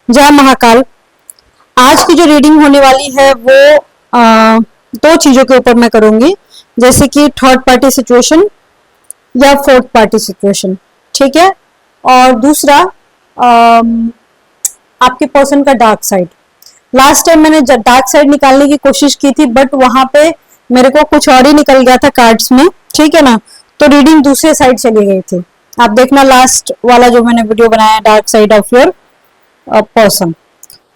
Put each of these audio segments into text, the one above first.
जय महाकाल। आज की जो रीडिंग होने वाली है वो दो चीजों के ऊपर मैं करूंगी, जैसे कि थर्ड पार्टी सिचुएशन या फोर्थ पार्टी सिचुएशन, ठीक है। और दूसरा आपके पर्सन का डार्क साइड। लास्ट टाइम मैंने डार्क साइड निकालने की कोशिश की थी, बट वहां पे मेरे को कुछ और ही निकल गया था कार्ड्स में, ठीक है ना। तो रीडिंग दूसरे साइड चली गई थी। आप देखना लास्ट वाला जो मैंने वीडियो बनाया, dark side of your person,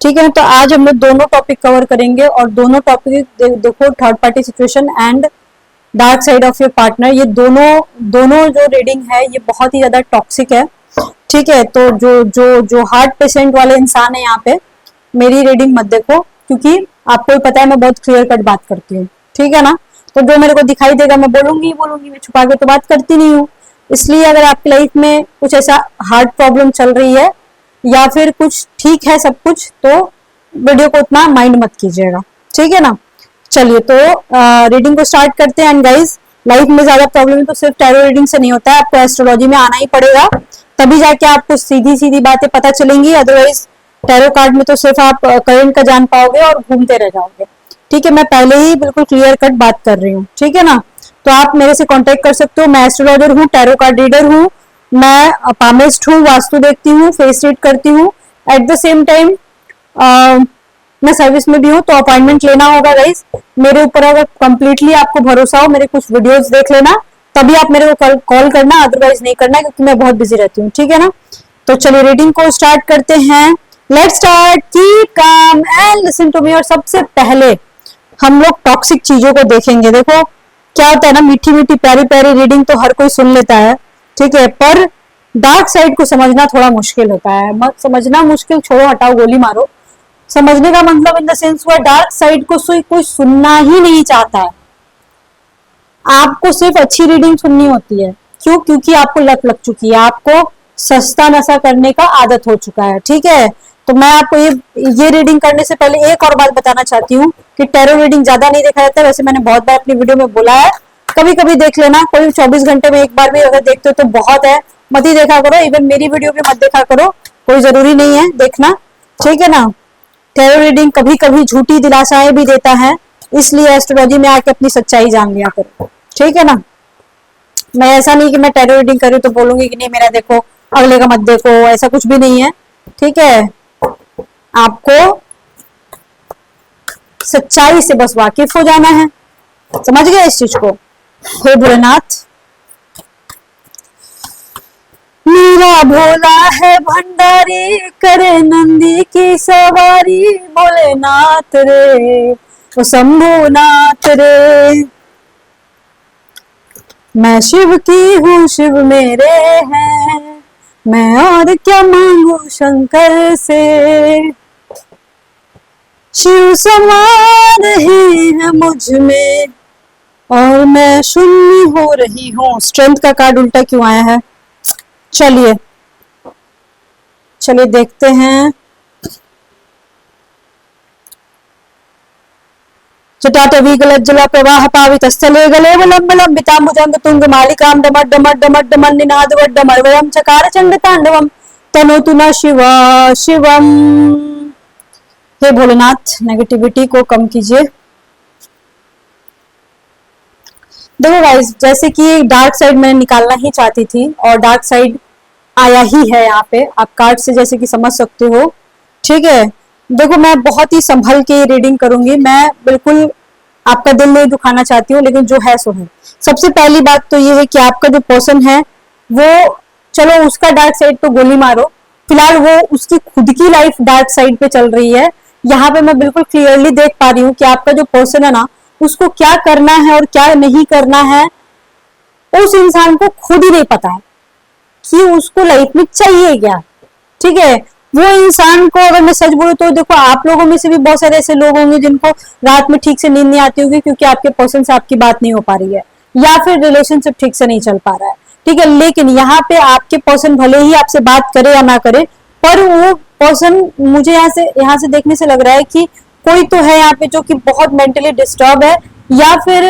ठीक है। तो आज हम लोग दोनों टॉपिक कवर करेंगे और दोनों टॉपिक देखो, third party situation and dark side of your partner, ये दोनों जो रीडिंग है ये बहुत ही ज्यादा टॉक्सिक है, ठीक है। तो जो हार्ट पेशेंट वाले इंसान है यहाँ पे मेरी रीडिंग मत देखो, क्योंकि आपको भी पता है मैं बहुत क्लियर कट बात करती हूँ, ठीक है ना। तो जो मेरे को दिखाई देगा मैं बोलूंगी, मैं छुपा के तो बात करती नहीं हूँ। इसलिए अगर आपकी लाइफ में कुछ ऐसा हार्ट प्रॉब्लम चल रही है या फिर कुछ ठीक है सब कुछ, तो वीडियो को उतना माइंड मत कीजिएगा, ठीक है ना। चलिए तो रीडिंग को स्टार्ट करते हैं। एंड गाइस, लाइफ में ज्यादा प्रॉब्लम तो सिर्फ टैरो रीडिंग से नहीं होता है, आपको एस्ट्रोलॉजी में आना ही पड़ेगा, तभी जाके आपको सीधी सीधी बातें पता चलेंगी। अदरवाइज टैरो कार्ड में तो सिर्फ आप करंट का जान पाओगे और घूमते रह जाओगे, ठीक है। मैं पहले ही बिल्कुल क्लियर कट बात कर रही हूँ, ठीक है ना। तो आप मेरे से कांटेक्ट कर सकते हो। मैं एस्ट्रोलॉजर हूँ, टैरो कार्ड रीडर हूँ, मैं पामिस्ट हूँ, वास्तु देखती हूँ, फेस रीड करती हूँ। एट द सेम टाइम मैं सर्विस में भी हूँ, तो अपॉइंटमेंट लेना होगा गाइस। मेरे ऊपर अगर कंप्लीटली आपको भरोसा हो, मेरे कुछ वीडियोस देख लेना, तभी आप मेरे को कॉल करना, अदरवाइज नहीं करना, क्योंकि मैं बहुत बिजी रहती हूँ, ठीक है ना। तो चलिए रीडिंग को स्टार्ट करते हैं। Let's start, keep calm and listen to me. और सबसे पहले हम लोग टॉक्सिक चीजों को देखेंगे। देखो क्या होता है ना, मीठी मीठी प्यारी प्यारी रीडिंग तो हर कोई सुन लेता है, ठीक है, पर डार्क साइड को समझना थोड़ा मुश्किल होता है। मत समझना मुश्किल छोड़ो, हटाओ, गोली मारो। समझने का मतलब इन द सेंस हुआ डार्क साइड को कोई सुनना ही नहीं चाहता है। आपको सिर्फ अच्छी रीडिंग सुननी होती है। क्यों? क्योंकि आपको लत लग चुकी है, आपको सस्ता नशा करने का आदत हो चुका है, ठीक है। तो मैं आपको ये रीडिंग करने से पहले एक और बात बताना चाहती हूँ कि टैरो रीडिंग ज्यादा नहीं देखा जाता है। वैसे मैंने बहुत बार अपनी वीडियो में बोला है, कभी कभी देख लेना, कोई 24 घंटे में एक बार भी अगर देखते हो तो बहुत है, मत ही देखा करो। इवन मेरी वीडियो भी मत देखा करो, कोई जरूरी नहीं है देखना, ठीक है ना। टैरो रीडिंग कभी कभी झूठी दिलासाएं भी देता है, इसलिए एस्ट्रोलॉजी में आके अपनी सच्चाई जान लिया करो, ठीक है ना। मैं ऐसा नहीं कि मैं टैरो रीडिंग करूँ तो बोलूंगी कि नहीं मेरा देखो, अगले का मत देखो, ऐसा कुछ भी नहीं है, ठीक है। आपको सच्चाई से बस वाकिफ हो जाना है, समझ गए इस चीज को। हे भोलेनाथ, मेरा भोला है भंडारी, करे नंदी की सवारी, भोलेनाथ रे ओ शंभुनाथ रे। मैं शिव की हूँ, शिव मेरे हैं, मैं और क्या मांगू शंकर से। शिव समा रहे हैं मुझ में और मैं शून्य हो रही हूँ। स्ट्रेंथ का कार्ड उल्टा क्यों आया है? चलिए चलिए देखते हैं। जटाटवीगलज्जला प्रवाह पावित स्थले गले वलंब लंबिताम्बुजंग तुंग मालिकाम डमर डमर डमर डमर निनाद वड्डमर वयम चकार चंड तांडवम तनोतु न शिव शिवम। हे भोलेनाथ, नेगेटिविटी को कम कीजिए। देखो गाइस, जैसे कि डार्क साइड मैं निकालना ही चाहती थी और डार्क साइड आया ही है यहाँ पे, आप कार्ड से जैसे कि समझ सकते हो, ठीक है। देखो मैं बहुत ही संभल के रीडिंग करूंगी, मैं बिल्कुल आपका दिल नहीं दुखाना चाहती हूँ, लेकिन जो है सो है। सबसे पहली बात तो ये है कि आपका जो पर्सन है वो, चलो उसका डार्क साइड तो गोली मारो, फिलहाल वो उसकी खुद की लाइफ डार्क साइड पे चल रही है। यहाँ पे मैं बिल्कुल क्लियरली देख पा रही हूँ कि आपका जो पर्सन है ना, उसको क्या करना है और क्या नहीं करना है उस इंसान को खुद ही नहीं पता है कि उसको लाइफ में चाहिए क्या, ठीक है। वो इंसान को अगर मैं सच बोलूं तो देखो, आप लोगों में से भी बहुत सारे ऐसे लोग होंगे जिनको रात में ठीक से नींद नहीं आती होगी, क्योंकि आपके पर्सन से आपकी बात नहीं हो पा रही है या फिर रिलेशनशिप ठीक से नहीं चल पा रहा है, ठीक है। लेकिन यहाँ पे आपके पर्सन भले ही आपसे बात करे या ना करे, पर वो पर्सन मुझे यहाँ से देखने से लग रहा है कि कोई तो है यहाँ पे जो कि बहुत मेंटली डिस्टर्ब है, या फिर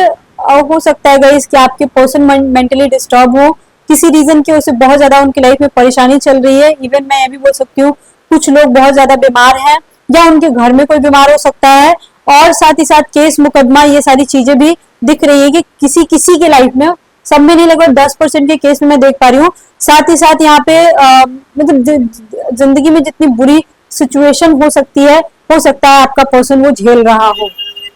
हो सकता है गाइस कि आपके पर्सन मेंटली डिस्टर्ब हो, किसी रीजन की वजह से बहुत ज्यादा उनकी लाइफ में परेशानी चल रही है। इवन मैं ये भी बोल सकती हूँ कुछ लोग बहुत ज्यादा बीमार हैं या उनके घर में कोई बीमार हो सकता है, और साथ ही साथ केस मुकदमा ये सारी चीजें भी दिख रही है कि किसी किसी के लाइफ में, सब में नहीं, लगभग 10% के केस में मैं देख पा रही हूँ। साथ ही साथ यहाँ पे मतलब जिंदगी में जितनी बुरी सिचुएशन हो सकती है, हो सकता है आपका पर्सन वो झेल रहा हो,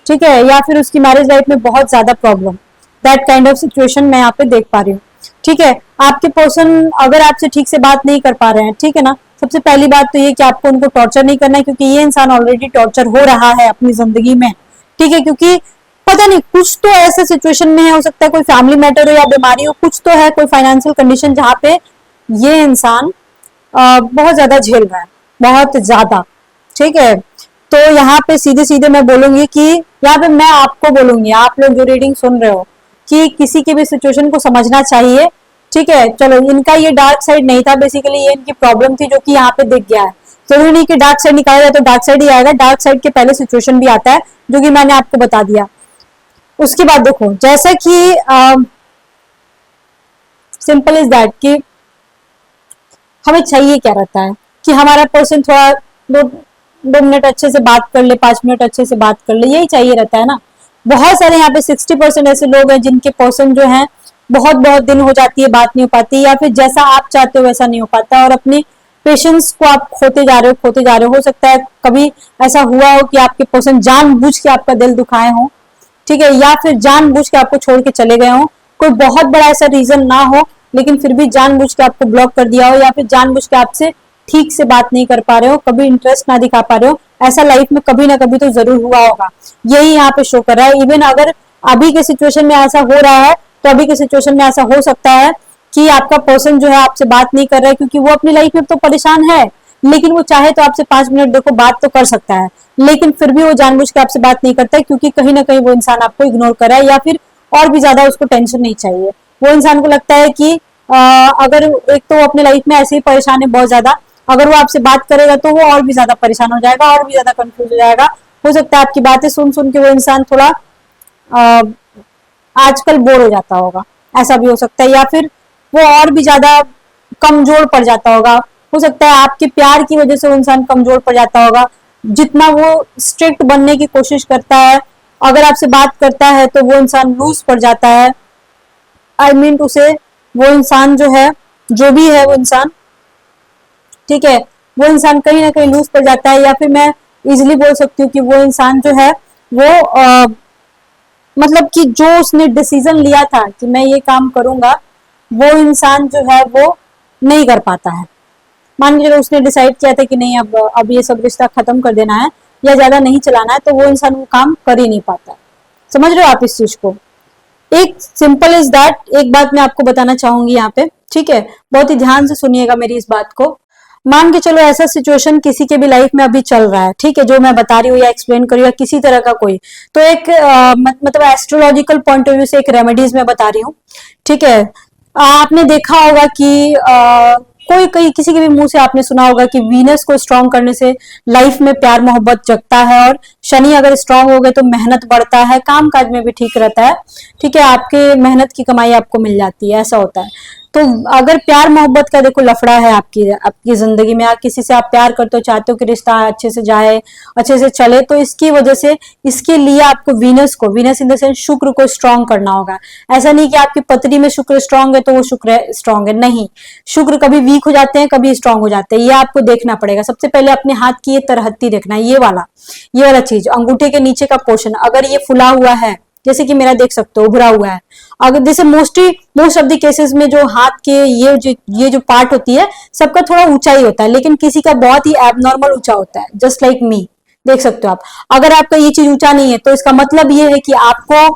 ठीक है, या फिर उसकी मैरिज लाइफ में बहुत ज्यादा problem, that kind of situation मैं यहाँ पे देख पा रही हूँ। ठीक है, आपके पर्सन अगर आपसे ठीक से बात नहीं कर पा रहे हैं, ठीक है ना, सबसे पहली बात तो ये कि आपको उनको टॉर्चर नहीं करना है, क्योंकि ये इंसान ऑलरेडी टॉर्चर हो रहा है अपनी जिंदगी में, ठीक है, क्योंकि पता नहीं कुछ तो ऐसे सिचुएशन में है, हो सकता है कोई फैमिली मैटर हो या बीमारी हो, कुछ तो है, कोई फाइनेंशियल कंडीशन जहाँ पे ये इंसान बहुत ज्यादा झेल रहा है, बहुत ज्यादा, ठीक है। तो यहाँ पे सीधे सीधे मैं बोलूंगी कि यहाँ पे मैं आपको बोलूंगी, आप लोग जो रीडिंग सुन रहे हो, कि किसी की भी सिचुएशन को समझना चाहिए, ठीक है। चलो, इनका ये डार्क साइड नहीं था, बेसिकली ये इनकी प्रॉब्लम थी जो कि यहाँ पे दिख गया है। जरूरी नहीं कि डार्क साइड निकाला जाए तो डार्क साइड ही आएगा, डार्क साइड के पहले सिचुएशन भी आता है जो कि मैंने आपको बता दिया। उसके बाद देखो, जैसा कि सिंपल इज दैट कि हमें चाहिए क्या रहता है कि हमारा पर्सन थोड़ा 2 मिनट अच्छे से बात कर ले, 5 मिनट अच्छे से बात कर ले, यही चाहिए रहता है ना। बहुत सारे यहाँ पे 60% ऐसे लोग हैं जिनके पर्सन जो है बहुत बहुत दिन हो जाती है, बात नहीं हो पाती, या फिर जैसा आप चाहते हो वैसा नहीं हो पाता, और अपने पेशेंस को आप खोते जा रहे हो, खोते जा रहे हो। सकता है कभी ऐसा हुआ हो कि आपके पर्सन जानबूझ के आपका दिल दुखाए हो, ठीक है, या फिर जानबूझ के आपको छोड़ के चले गए हो, कोई बहुत बड़ा ऐसा रीजन ना हो, लेकिन फिर भी जानबूझ के आपको ब्लॉक कर दिया हो, या फिर जानबूझ के आपसे ठीक से बात नहीं कर पा रहे हो, कभी इंटरेस्ट ना दिखा पा रहे हो, ऐसा लाइफ में कभी ना कभी तो जरूर हुआ होगा। यही यहाँ पे शो कर रहा है। इवन अगर अभी के सिचुएशन में ऐसा हो रहा है, तो अभी के सिचुएशन में ऐसा हो सकता है कि आपका पर्सन जो है आपसे बात नहीं कर रहा है, क्योंकि वो अपनी लाइफ में तो परेशान है, लेकिन वो चाहे तो आपसे 5 मिनट देखो बात तो कर सकता है, लेकिन फिर भी वो जानबूझ के आपसे बात नहीं करता है, क्योंकि कहीं ना कहीं वो इंसान आपको इग्नोर कर रहा है, या फिर और भी ज्यादा उसको टेंशन नहीं चाहिए। वो इंसान को लगता है कि अगर एक तो वो अपने लाइफ में ऐसे ही परेशान है बहुत ज्यादा, अगर वो आपसे बात करेगा तो वो और भी ज्यादा परेशान हो जाएगा, और भी ज्यादा कंफ्यूज हो जाएगा। हो सकता है आपकी बातें सुन सुन के वो इंसान थोड़ा आजकल बोर हो जाता होगा, ऐसा भी हो सकता है, या फिर वो और भी ज्यादा कमजोर पड़ जाता होगा। हो सकता है आपके प्यार की वजह से वो इंसान कमजोर पड़ जाता होगा। जितना वो स्ट्रिक्ट बनने की कोशिश करता है, अगर आपसे बात करता है तो वो इंसान लूज पड़ जाता है। आई मीन टू से वो इंसान जो है, जो भी है वो इंसान, ठीक है, वो इंसान कहीं ना कहीं लूज पड़ जाता है, या फिर मैं इजिली बोल सकती हूँ कि वो इंसान जो है वो मतलब कि जो उसने डिसीजन लिया था कि मैं ये काम करूंगा, वो इंसान जो है वो नहीं कर पाता है। मान के चलो उसने डिसाइड किया था कि नहीं, अब ये सब रिश्ता खत्म कर देना है या ज्यादा नहीं चलाना है, तो वो इंसान वो काम कर ही नहीं पाता। समझ रहे हो आप इस चीज को? एक सिंपल इज दैट, एक बात मैं आपको बताना चाहूंगी यहाँ पे, ठीक है, बहुत ही ध्यान से सुनिएगा मेरी इस बात को। मान के चलो ऐसा सिचुएशन किसी के भी लाइफ में अभी चल रहा है, ठीक है, जो मैं बता रही हूँ या एक्सप्लेन करी या किसी तरह का कोई, तो एक मतलब एस्ट्रोलॉजिकल पॉइंट ऑफ व्यू से एक रेमेडीज मैं बता रही हूँ, ठीक है। आपने देखा होगा कि कोई कहीं किसी के भी मुंह से आपने सुना होगा कि वीनस को स्ट्रांग करने से लाइफ में प्यार मोहब्बत जगता है, और शनि अगर स्ट्रांग हो गए तो मेहनत बढ़ता है, काम काज में भी ठीक रहता है, ठीक है, आपके मेहनत की कमाई आपको मिल जाती है, ऐसा होता है। तो अगर प्यार मोहब्बत का देखो लफड़ा है आपकी जिंदगी में, आप किसी से आप प्यार करते हो, चाहते हो कि रिश्ता अच्छे से जाए, अच्छे से चले, तो इसकी वजह से, इसके लिए आपको वीनस इन द सेंस शुक्र को स्ट्रांग करना होगा। ऐसा नहीं कि आपकी पत्नी में शुक्र स्ट्रांग है तो वो शुक्र स्ट्रांग है, नहीं, शुक्र कभी वीक हो जाते हैं, कभी स्ट्रांग हो जाते हैं, ये आपको देखना पड़ेगा। सबसे पहले अपने हाथ की ये तरहत्ती देखना है, ये वाला चीज, अंगूठे के नीचे का पोर्शन, अगर ये फुला हुआ है, जैसे कि मेरा देख सकते हो उभरा हुआ है, अगर जैसे मोस्ट ऑफ द केसेस में जो हाथ के ये जो पार्ट होती है, सबका थोड़ा ऊंचा ही होता है, लेकिन किसी का बहुत ही एबनॉर्मल ऊंचा होता है, जस्ट लाइक मी, देख सकते हो आप। अगर आपका ये चीज ऊंचा नहीं है तो इसका मतलब ये है कि आपको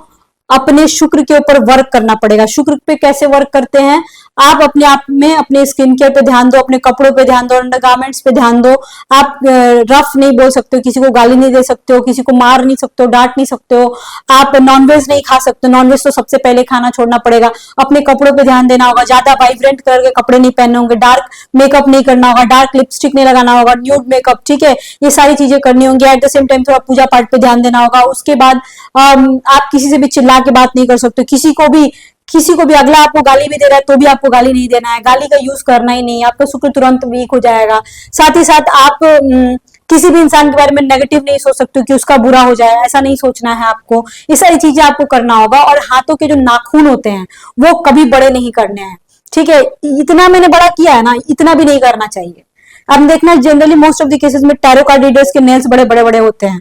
अपने शुक्र के ऊपर वर्क करना पड़ेगा। शुक्र पे कैसे वर्क करते हैं? आप अपने आप में अपने स्किन केयर पे ध्यान दो, अपने कपड़ों पे ध्यान दो, अंडरगारमेंट्स पे ध्यान दो। आप रफ नहीं बोल सकते हो, किसी को गाली नहीं दे सकते हो, किसी को मार नहीं सकते हो, डांट नहीं सकते हो, आप नॉनवेज नहीं खा सकते, नॉनवेज तो सबसे पहले खाना छोड़ना पड़ेगा। अपने कपड़ों पे ध्यान देना होगा, ज्यादा वाइब्रेंट कलर के कपड़े नहीं पहनने होंगे, डार्क मेकअप नहीं करना होगा, डार्क लिपस्टिक नहीं लगाना होगा, न्यूड मेकअप, ठीक है, ये सारी चीजें करनी होंगी। एट द सेम टाइम थोड़ा पूजा पाठ पे ध्यान देना होगा। उसके बाद आप किसी से भी चिल्ला के बात नहीं कर सकते, किसी को भी किसी को भी अगला आपको गाली भी दे रहा है तो भी आपको गाली नहीं देना है, गाली का यूज करना ही नहीं, आपका शुक्र तुरंत वीक हो जाएगा। साथ ही साथ आप किसी भी इंसान के बारे में नेगेटिव नहीं सोच सकते कि उसका बुरा हो जाए, ऐसा नहीं सोचना है आपको। ये सारी चीजें आपको करना होगा। और हाथों के जो नाखून होते हैं वो कभी बड़े नहीं करने हैं, ठीक है। इतना मैंने बड़ा किया है ना, इतना भी नहीं करना चाहिए। अब देखना generally most of the cases में टैरो कार्ड रीडर्स के नेल्स बड़े बड़े बड़े होते हैं।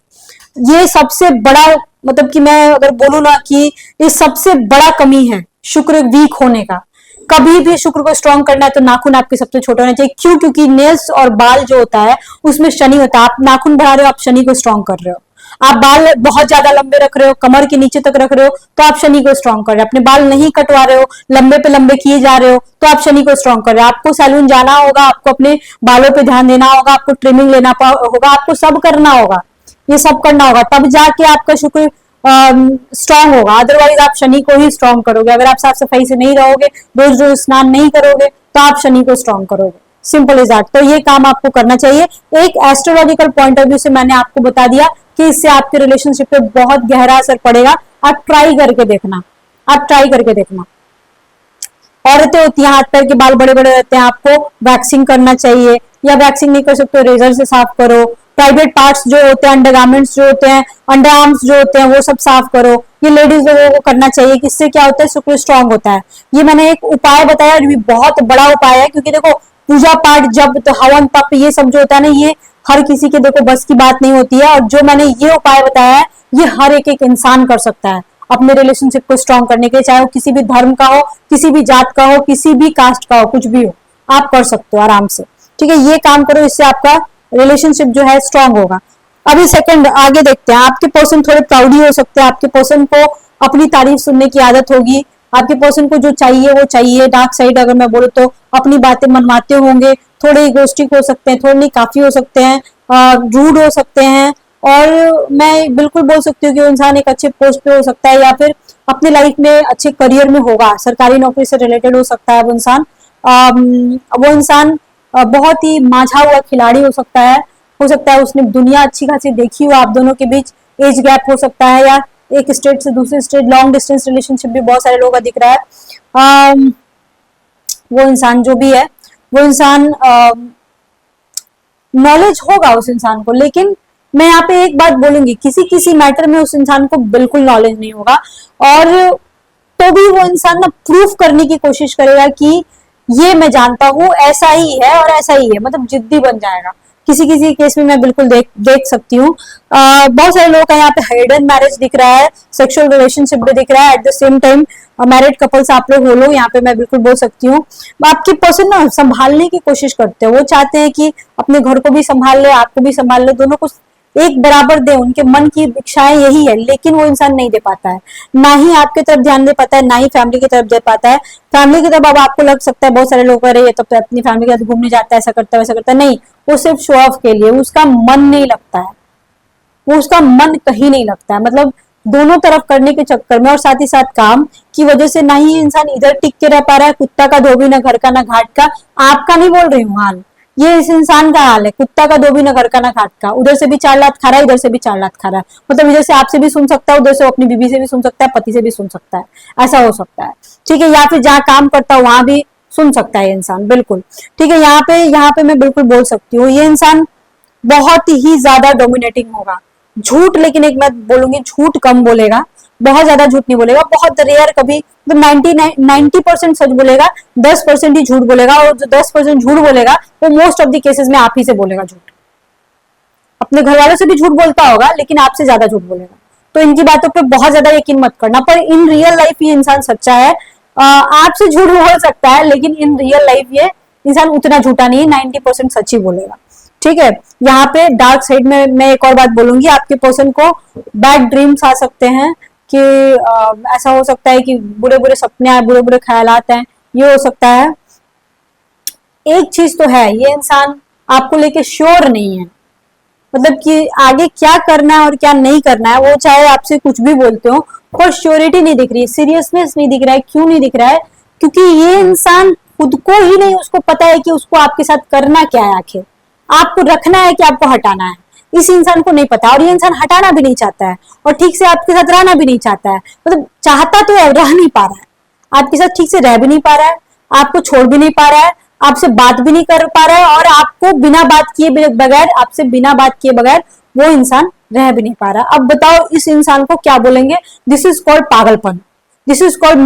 ये सबसे बड़ा, मतलब कि मैं अगर बोलूं ना कि ये सबसे बड़ा कमी है शुक्र वीक होने का। कभी भी शुक्र को स्ट्रॉन्ग करना है तो नाखून आपके सबसे छोटे होने चाहिए। क्यों? क्योंकि नेल्स और बाल जो होता है उसमें शनि होता है। आप नाखून बढ़ा रहे हो, आप शनि को स्ट्रॉन्ग कर रहे हो। आप बाल बहुत ज्यादा लंबे रख रहे हो, कमर के नीचे तक रख रहे हो, तो आप शनि को स्ट्रॉन्ग कर रहे हो। अपने बाल नहीं कटवा रहे हो, लंबे पे लंबे किए जा रहे हो, तो आप शनि को स्ट्रॉन्ग कर रहे हो। आपको सैलून जाना होगा, आपको अपने बालों पे ध्यान देना होगा, आपको ट्रिमिंग लेना होगा, आपको सब करना होगा, ये सब करना होगा, तब जाके आपका शुक्र स्ट्रांग होगा। अदरवाइज आप शनि को ही स्ट्रांग करोगे। अगर आप साफ सफाई से नहीं रहोगे, रोज रोज स्नान नहीं करोगे, तो आप शनि को स्ट्रांग करोगे। Simple is that. तो ये काम आपको करना चाहिए। एक एस्ट्रोलॉजिकल पॉइंट ऑफ व्यू से मैंने आपको बता दिया कि इससे आपके रिलेशनशिप पे बहुत गहरा असर पड़ेगा। आप ट्राई करके देखना, आप ट्राई करके देखना। औरतें होती हैं, हाथ पैर के बाल बड़े बड़े रहते हैं, आपको वैक्सिंग करना चाहिए, या वैक्सिंग नहीं कर सकते हो रेजर से साफ करो। प्राइवेट पार्ट्स जो होते हैं, अंडरगारमेंट्स जो होते हैं, अंडर आर्म्स जो होते हैं, वो सब साफ करो। ये लेडीज लोगों को करना चाहिए। किससे क्या होता है? शुक्र स्ट्रांग होता है। ये मैंने एक उपाय बताया, ये बहुत बड़ा उपाय है, क्योंकि देखो पूजा पाठ, जब तो हवन तप ये सब जो होता है ना, ये हर किसी के देखो बस की बात नहीं होती है। और जो मैंने ये उपाय बताया है, ये हर एक एक इंसान कर सकता है अपने रिलेशनशिप को स्ट्रांग करने के लिए। चाहे वो किसी भी धर्म का हो, किसी भी जात का हो, किसी भी कास्ट का हो, कुछ भी हो, आप कर सकते हो आराम से। ठीक है, ये काम करो, इससे आपका रिलेशनशिप जो है स्ट्रांग होगा। अभी सेकंड आगे देखते हैं। आपके पर्सन थोड़े प्राउडी हो सकते हैं। आपके पर्सन को अपनी तारीफ सुनने की आदत होगी। आपके पर्सन को जो चाहिए वो चाहिए। डार्क साइड अगर मैं बोलूँ तो अपनी बातें मनवाते होंगे, थोड़े इगोस्टिक हो सकते हैं, थोड़े नहीं काफी हो सकते हैं, रूड हो सकते हैं। और मैं बिल्कुल बोल सकती हूँ कि वो इंसान एक अच्छे पोस्ट पे हो सकता है, या फिर अपने लाइफ में अच्छे करियर में होगा, सरकारी नौकरी से रिलेटेड हो सकता है वो इंसान। वो इंसान बहुत ही माझा हुआ खिलाड़ी हो सकता है। उसने दुनिया अच्छी खासी देखी हो। आप दोनों के बीच एज गैप हो सकता है, या एक स्टेट से दूसरे स्टेट लॉन्ग डिस्टेंस रिलेशनशिप भी बहुत सारे लोगों का दिख रहा है। वो इंसान जो भी है, वो इंसान नॉलेज होगा उस इंसान को, लेकिन मैं यहाँ पे एक बात बोलूंगी, किसी किसी मैटर में उस इंसान को बिल्कुल नॉलेज नहीं होगा। और तो भी वो इंसान ना प्रूफ करने की कोशिश करेगा कि ये मैं जानता हूं, ऐसा ही है और ऐसा ही है, मतलब जिद्दी बन जाएगा। किसी किसी केस में मैं बिल्कुल देख सकती हूँ। बहुत सारे लोगों का यहाँ पे हिडन मैरिज दिख रहा है, सेक्सुअल रिलेशनशिप भी दिख रहा है। At the same time married couples आप लोग हो लो, यहाँ पे मैं बिल्कुल बोल सकती हूँ। आपके पर्सन ना संभालने की कोशिश करते हैं। वो चाहते हैं कि अपने घर को भी संभाल ले, आपको भी संभाल ले, दोनों को एक बराबर दे। उनके मन की इच्छाएं यही है, लेकिन वो इंसान नहीं दे पाता है। ना ही आपकी तरफ ध्यान दे पाता है, ना ही फैमिली की तरफ दे पाता है। फैमिली की तरफ अब आपको लग सकता है, बहुत सारे लोग कह रहे हैं तो अपनी फैमिली के साथ घूमने जाता है, ऐसा करता है वैसा करता है। नहीं, वो सिर्फ शो ऑफ के लिए, उसका मन नहीं लगता है, वो उसका मन कहीं नहीं लगता है। मतलब दोनों तरफ करने के चक्कर में और साथ ही साथ काम की वजह से ना ही इंसान इधर टिक के रह पा रहा है। कुत्ता का धोबी ना घर का ना घाट का। आपका नहीं बोल रही हूँ हाल, ये इस इंसान का हाल है। कुत्ता का धोबी ना घर का ना घाट का। उधर से भी 4 लात खा रहा है, इधर से भी 4 लात खा रहा है। मतलब इधर से आपसे भी सुन सकता है, उधर से अपनी बीवी से भी सुन सकता है, पति से भी सुन सकता है, ऐसा हो सकता है। ठीक है, या फिर जहाँ काम करता है वहां भी सुन सकता है इंसान, बिल्कुल। ठीक है, यहाँ पे मैं बिल्कुल बोल सकती हूँ ये इंसान बहुत ही ज्यादा डोमिनेटिंग होगा। झूठ, लेकिन एक मैं बोलूंगी, झूठ कम बोलेगा, बहुत ज्यादा झूठ नहीं बोलेगा। बहुत रेयर कभी तो 90% सच बोलेगा, 10% ही झूठ बोलेगा। और जो 10% झूठ बोलेगा वो मोस्ट ऑफ द केसेस में आप ही से बोलेगा झूठ। अपने घर वालों से भी झूठ बोलता होगा, लेकिन आपसे ज्यादा झूठ बोलेगा। तो इनकी बातों पे बहुत ज्यादा यकीन मत करना। पर इन रियल लाइफ ये इंसान सच्चा है। आपसे झूठ बोल सकता है, लेकिन इन रियल लाइफ ये इंसान उतना झूठा नहीं है, 90% सच ही बोलेगा। ठीक है, यहाँ पे डार्क साइड में मैं एक और बात बोलूंगी, आपके पर्सन को बैड ड्रीम्स आ सकते हैं, कि ऐसा हो सकता है कि बुरे बुरे सपने आए, बुरे बुरे ख्यालात हैं, ये हो सकता है। एक चीज तो है, ये इंसान आपको लेके श्योर नहीं है, मतलब कि आगे क्या करना है और क्या नहीं करना है। वो चाहे आपसे कुछ भी बोलते हो, पर श्योरिटी नहीं दिख रही है, सीरियसनेस नहीं दिख रहा है। क्यों नहीं दिख रहा है? क्योंकि ये इंसान खुद को ही नहीं, उसको पता है कि उसको आपके साथ करना क्या है, आखिर आपको रखना है कि आपको हटाना है। इस इंसान को नहीं पता, और ये इंसान हटाना भी नहीं चाहता है, और ठीक से आपके साथ रहना भी नहीं चाहता है। मतलब चाहता तो है, रह नहीं पा रहा है। आपके साथ ठीक से रह भी नहीं पा रहा है, आपको छोड़ भी नहीं पा रहा है, आपसे बात भी नहीं कर पा रहा है, और आपको बिना बात किए बगैर, आपसे बिना बात किए बगैर वो इंसान रह भी नहीं पा रहा। अब बताओ इस इंसान को क्या बोलेंगे? दिस इज कॉल्ड पागलपन, this is called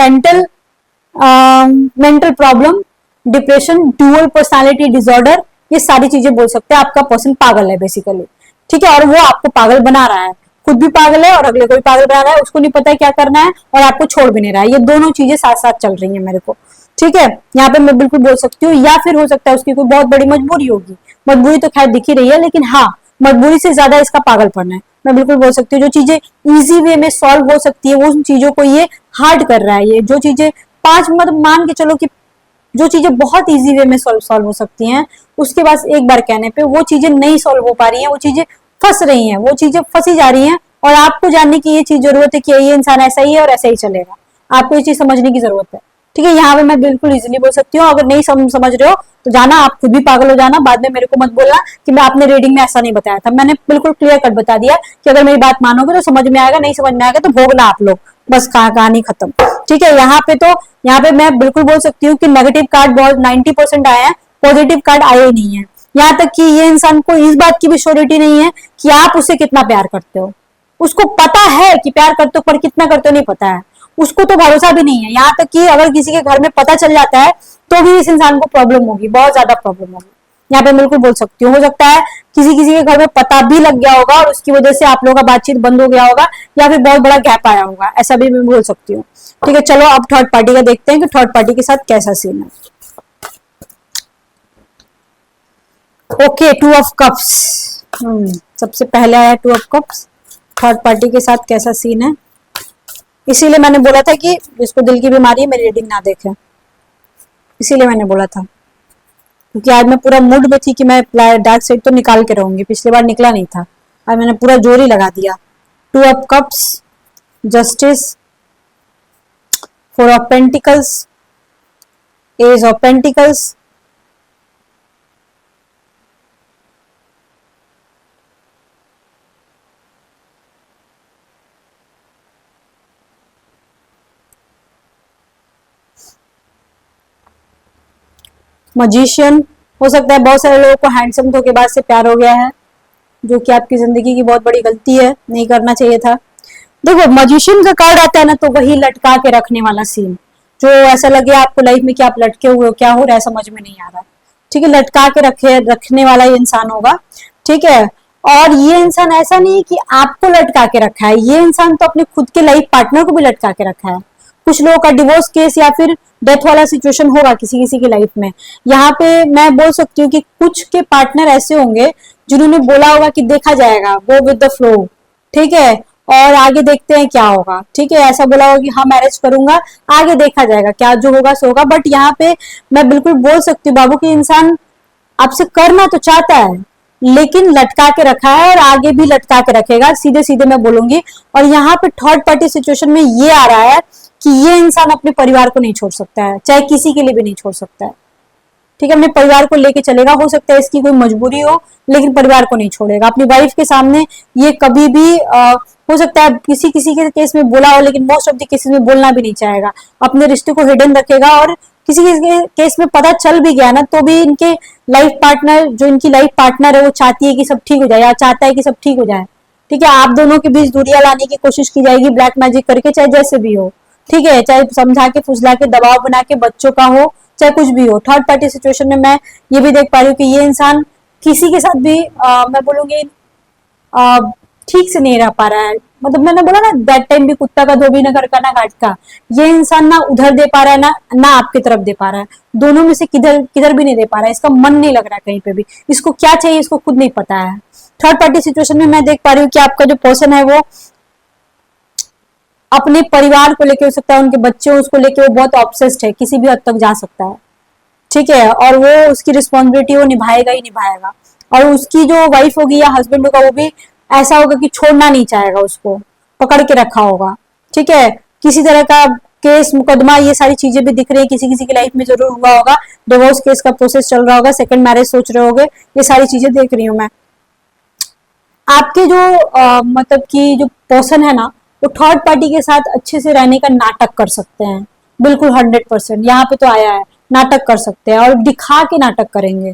mental problem, depression, dual personality disorder, ये सारी चीजें बोल सकते हैं। आपका पर्सन पागल है बेसिकली, ठीक है, और वो आपको पागल बना रहा है, खुद भी पागल है और अगले को भी पागल बना रहा है, उसको नहीं पता है क्या करना है और आपको छोड़ भी नहीं रहा है। ये दोनों चीजें साथ साथ चल रही है मेरे को, ठीक है। यहाँ पे मैं बिल्कुल बोल सकती हूँ, या फिर हो सकता है उसकी कोई बहुत बड़ी मजबूरी होगी, मजबूरी तो खैर दिख ही रही है, लेकिन हाँ, मजबूरी से ज्यादा इसका पागलपन है। मैं बिल्कुल बोल सकती हूँ जो चीजें इजी वे में सॉल्व हो सकती है, वो उन चीजों को ये हार्ड कर रहा है। ये जो चीजें पांच, मतलब मान के चलो कि जो चीजें बहुत इजी वे में सॉल्व हो सकती हैं, उसके बाद एक बार कहने पे वो चीजें नहीं सॉल्व हो पा रही हैं, वो चीजें फंस रही हैं, वो चीजें फंसी जा रही हैं, और आपको जानने की ये चीज जरूरत है कि ये इंसान ऐसा ही है और ऐसा ही चलेगा। आपको ये चीज समझने की जरूरत है, ठीक है। यहाँ पे मैं बिल्कुल इजीली बोल सकती हूँ, अगर नहीं समझ रहे हो तो जाना, आप खुद भी पागल हो जाना, बाद में मेरे को मत बोलना कि मैं आपने रीडिंग में ऐसा नहीं बताया था। मैंने बिल्कुल क्लियर कट बता दिया कि अगर मेरी बात मानोगे तो समझ में आएगा, नहीं समझ में आएगा तो भोगना आप लोग, बस कहानी खत्म, ठीक है। यहाँ पे मैं बिल्कुल बोल सकती हूँ कि नेगेटिव कार्ड बहुत 90% आए हैं, पॉजिटिव कार्ड आए ही नहीं है। यहाँ तक कि ये इंसान को इस बात की भी श्योरिटी नहीं है कि आप उसे कितना प्यार करते हो। उसको पता है कि प्यार करते हो, पर कितना करते हो नहीं पता है, उसको तो भरोसा भी नहीं है। यहाँ तक कि अगर किसी के घर में पता चल जाता है तो भी इस इंसान को प्रॉब्लम होगी, बहुत ज्यादा प्रॉब्लम होगी। यहाँ पे बिल्कुल बोल सकती हूँ, हो सकता है किसी किसी के घर में पता भी लग गया होगा और उसकी वजह से आप लोगों का बातचीत बंद हो गया होगा, या फिर बहुत बड़ा गैप आया होगा, ऐसा भी मैं बोल सकती हूँ, ठीक है। चलो अब थर्ड पार्टी का देखते हैं कि थर्ड पार्टी के साथ कैसा सीन है। ओके, 2 ऑफ कप्स, सबसे पहले आया 2 ऑफ कप्स। थर्ड पार्टी के साथ कैसा सीन है, इसीलिए मैंने बोला था कि जिसको दिल की बीमारी है मेरी रीडिंग ना देखे, इसीलिए मैंने बोला था, क्योंकि आज मैं पूरा मूड में थी कि मैं डार्क साइड तो निकाल के रहूंगी, पिछली बार निकला नहीं था, आज मैंने पूरा जोर ही लगा दिया। 2 of cups, justice, 4 of pentacles, ace of pentacles, magician. हो सकता है बहुत सारे लोगों को हैंडसम धोखेबाज से प्यार हो गया है, जो कि आपकी जिंदगी की बहुत बड़ी गलती है, नहीं करना चाहिए था। देखो मजिशियन का कार्ड आता है ना, तो वही लटका के रखने वाला सीन, जो ऐसा लगे आपको लाइफ में कि आप लटके हुए हो, क्या हो रहा है समझ में नहीं आ रहा, ठीक है, लटका के रखने वाला ये इंसान होगा, ठीक है। और ये इंसान ऐसा नहीं कि आपको लटका के रखा है, ये इंसान तो अपने खुद के लाइफ पार्टनर को भी लटका के रखा है। कुछ लोगों का डिवोर्स केस या फिर डेथ वाला सिचुएशन होगा किसी किसी की लाइफ में। यहाँ पे मैं बोल सकती हूँ कि कुछ के पार्टनर ऐसे होंगे जिन्होंने बोला होगा कि देखा जाएगा, गो विद द फ्लो, ठीक है, और आगे देखते हैं क्या होगा, ठीक है, ऐसा बोला होगा कि हाँ मैरिज करूंगा, आगे देखा जाएगा, क्या जो होगा सो होगा। बट यहाँ पे मैं बिल्कुल बोल सकती हूँ बाबू कि इंसान आपसे करना तो चाहता है, लेकिन लटका के रखा है और आगे भी लटका के रखेगा, सीधे सीधे मैं बोलूंगी। और यहाँ पे थर्ड पार्टी सिचुएशन में ये आ रहा है कि ये इंसान अपने परिवार को नहीं छोड़ सकता है, चाहे किसी के लिए भी नहीं छोड़ सकता है, ठीक है, अपने परिवार को लेके चलेगा। हो सकता है इसकी कोई मजबूरी हो, लेकिन परिवार को नहीं छोड़ेगा। अपनी वाइफ के सामने ये कभी भी हो सकता है किसी किसी के केस में बोला हो, लेकिन मोस्ट ऑफ द केसेस में बोलना भी नहीं चाहेगा, अपने रिश्ते को हिडन रखेगा। और किसी किसी के केस में पता चल भी गया ना, तो भी इनके लाइफ पार्टनर, जो इनकी लाइफ पार्टनर है, वो चाहती है कि सब ठीक हो जाए, या चाहता है कि सब ठीक हो जाए, ठीक है। आप दोनों के बीच दूरियां लाने की कोशिश की जाएगी ब्लैक मैजिक करके, चाहे जैसे भी हो, ठीक है, चाहे समझा के फुसला के दबाव बना के बच्चों का हो, चाहे कुछ भी हो। थर्ड पार्टी सिचुएशन में मैं ये भी देख पा रही हूँ कि ये इंसान किसी के साथ भी मैं बोलूंगी ठीक से नहीं रह पा रहा है। मतलब मैंने बोला ना, दैट टाइम भी कुत्ता का धोबी न घर का ना घाट का, ये इंसान ना उधर दे पा रहा है, ना आपकी तरफ दे पा रहा है, दोनों में से किधर किधर भी नहीं दे पा रहा है। इसका मन नहीं लग रहा है कहीं पे भी, इसको क्या चाहिए इसको खुद नहीं पता है। थर्ड पार्टी सिचुएशन में मैं देख पा रही हूँ कि आपका जो पर्सन है वो अपने परिवार को लेके, हो सकता है उनके बच्चे उसको लेके वो बहुत ऑब्सेस्ड है, किसी भी हद तक जा सकता है, ठीक है, और वो उसकी रिस्पॉन्सिबिलिटी वो निभाएगा ही निभाएगा। और उसकी जो वाइफ होगी या हस्बैंड होगा, वो भी ऐसा होगा कि छोड़ना नहीं चाहेगा, उसको पकड़ के रखा होगा, ठीक है। किसी तरह का केस मुकदमा, ये सारी चीजें भी दिख रही है, किसी किसी की लाइफ में जरूर हुआ होगा, डिवोर्स केस का प्रोसेस चल रहा होगा, सेकंड मैरिज सोच रहे होगे, ये सारी चीजें देख रही हूँ मैं। आपके जो मतलब कि जो पर्सन है ना, वो थर्ड पार्टी के साथ अच्छे से रहने का नाटक कर सकते हैं, बिल्कुल 100%, यहाँ पे तो आया है, नाटक कर सकते हैं और दिखा के नाटक करेंगे,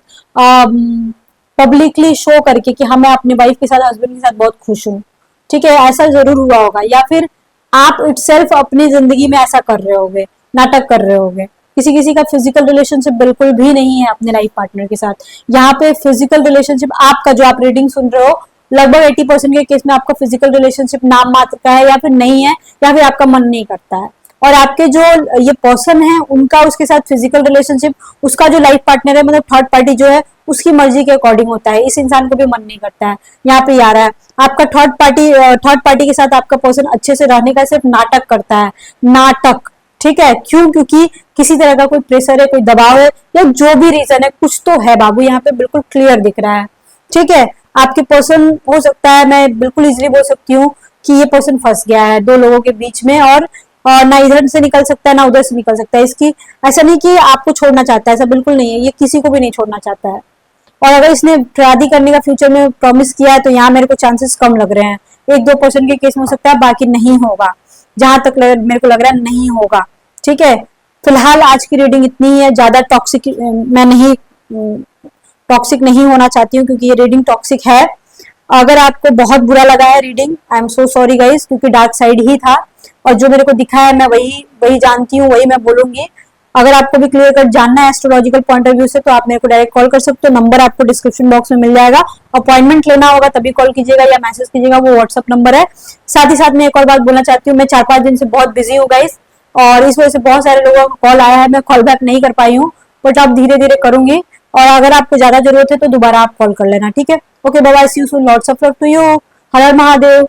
पब्लिकली शो करके कि हाँ मैं अपनी वाइफ के साथ, हस्बैंड के साथ बहुत खुश हूँ, ठीक है, ऐसा जरूर हुआ होगा, या फिर आप इटसेल्फ अपनी जिंदगी में ऐसा कर रहे होगे, नाटक कर रहे होगे। किसी किसी का फिजिकल रिलेशनशिप बिल्कुल भी नहीं है अपने लाइफ पार्टनर के साथ। यहाँ पे फिजिकल रिलेशनशिप आपका, जो आप रीडिंग सुन रहे हो, लगभग 80% के केस में आपका फिजिकल रिलेशनशिप नाम मात्र का है, या फिर नहीं है, या फिर आपका मन नहीं करता है। और आपके जो ये पर्सन है उनका उसके साथ फिजिकल रिलेशनशिप, उसका जो लाइफ पार्टनर है, मतलब थर्ड पार्टी जो है, उसकी मर्जी के अकॉर्डिंग होता है, इस इंसान को भी मन नहीं करता है। यहाँ पे आ रहा है आपका थर्ड पार्टी के साथ आपका पर्सन अच्छे से रहने का सिर्फ नाटक करता है, नाटक, ठीक है। क्यों? क्योंकि किसी तरह का कोई प्रेशर है, कोई दबाव है, या जो भी रीजन है, कुछ तो है बाबू, यहाँ पे बिल्कुल क्लियर दिख रहा है, ठीक है। आपके पर्सन, हो सकता है, मैं बिल्कुल इजिली बोल सकती हूँ कि ये पर्सन फंस गया है दो लोगों के बीच में, और ना इधर से निकल सकता है ना उधर से निकल सकता है। इसकी ऐसा नहीं कि आपको छोड़ना चाहता है, ऐसा बिल्कुल नहीं है, ये किसी को भी नहीं छोड़ना चाहता है। और अगर इसने शादी करने का फ्यूचर में प्रॉमिस किया है, तो यहाँ मेरे को चांसेस कम लग रहे हैं। 1-2% के केस में हो सकता है, बाकी नहीं होगा, जहां तक मेरे को लग रहा है नहीं होगा, ठीक है। फिलहाल आज की रीडिंग इतनी ही है, ज्यादा टॉक्सिक मैं नहीं, टॉक्सिक नहीं होना चाहती हूँ, क्योंकि ये रीडिंग टॉक्सिक है। अगर आपको बहुत बुरा लगा है reading, I am so sorry guys, क्योंकि डार्क साइड ही था, और जो मेरे को दिखा है मैं वही वही जानती हूँ, वही मैं बोलूंगी। अगर आपको भी क्लियर कट जानना है एस्ट्रोलॉजिकल पॉइंट ऑफ व्यू से, तो आप मेरे को डायरेक्ट कॉल कर सकते हो, नंबर आपको डिस्क्रिप्शन बॉक्स में मिल जाएगा। अपॉइंटमेंट लेना होगा तभी कॉल कीजिएगा या मैसेज कीजिएगा, वो व्हाट्सअप नंबर है। साथ ही साथ मैं एक और बात बोलना चाहती हूँ, मैं 4-5 दिन से बहुत बिजी हूँ गाइस, और इस वजह से बहुत सारे लोगों का कॉल आया है, मैं कॉल बैक नहीं कर पाई हूँ, बट अब धीरे धीरे करूंगी। और अगर आपको ज्यादा जरूरत है तो दोबारा आप कॉल कर लेना, ठीक है। Okay, bye bye, see you soon, lots of love to you, हर हर महादेव।